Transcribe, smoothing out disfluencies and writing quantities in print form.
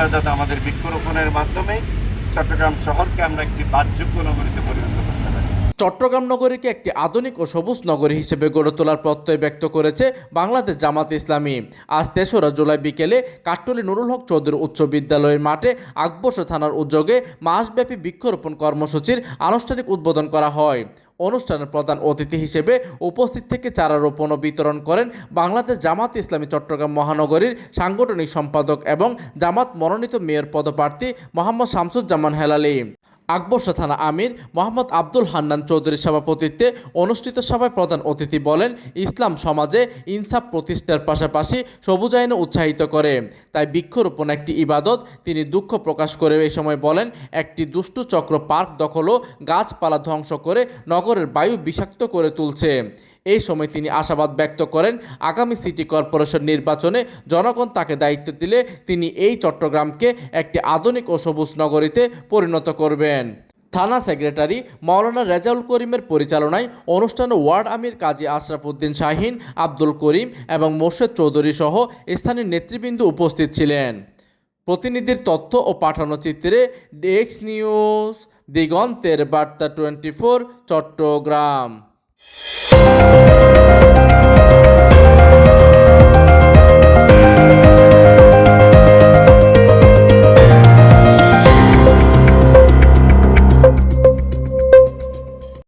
আমরা যাতে আমাদের বৃক্ষরোপণের মাধ্যমে চট্টগ্রাম শহরকে আমরা একটি বাসযোগ্য নগরীতে পরিণত করতে পারি। চট্টগ্রাম নগরীকে একটি আধুনিক ও সবুজ নগরী হিসেবে গড়ে তোলার প্রত্যয় ব্যক্ত করেছে বাংলাদেশ জামাত ইসলামী। আজ ৩রা জুলাই বিকেলে কাট্টলী নুরুল হক চৌধুরী উচ্চ বিদ্যালয়ের মাঠে আকবর্ষ থানার উদ্যোগে মাসব্যাপী বৃক্ষরোপণ কর্মসূচির আনুষ্ঠানিক উদ্বোধন করা হয়। অনুষ্ঠানের প্রধান অতিথি হিসেবে উপস্থিত থেকে চারা রোপণ ও বিতরণ করেন বাংলাদেশ জামাত ইসলামী চট্টগ্রাম মহানগরীর সাংগঠনিক সম্পাদক এবং জামাত মনোনীত মেয়র পদপ্রার্থী মোহাম্মদ শামসুজ্জামান হেলালি। আকবর্ষ থানা আমির মোহাম্মদ আব্দুল হান্নান চৌধুরীর সভাপতিত্বে অনুষ্ঠিত সভায় প্রধান অতিথি বলেন, ইসলাম সমাজে ইনসাফ প্রতিষ্ঠার পাশাপাশি সবুজায়নে উৎসাহিত করে, তাই বৃক্ষরোপণ একটি ইবাদত। তিনি দুঃখ প্রকাশ করে এই সময় বলেন, একটি দুষ্টু চক্র পার্ক দখল ও গাছপালা ধ্বংস করে নগরের বায়ু বিষাক্ত করে তুলছে। এই সময় তিনি আশাবাদ ব্যক্ত করেন, আগামী সিটি কর্পোরেশন নির্বাচনে জনগণ তাকে দায়িত্ব দিলে তিনি এই চট্টগ্রামকে একটি আধুনিক ও সবুজ নগরীতে পরিণত করবেন। থানা সেক্রেটারি মাওলানা রেজাউল করিমের পরিচালনায় অনুষ্ঠানে ওয়ার্ড আমির কাজী আশরাফ উদ্দিন শাহিন, আব্দুল করিম এবং মোর্শেদ চৌধুরী সহ স্থানীয় নেতৃবৃন্দ উপস্থিত ছিলেন। প্রতিনিধির তথ্য ও পাঠানো চিত্রে ডেস্ক নিউজ, দিগন্তের বার্তা 24, চট্টগ্রাম।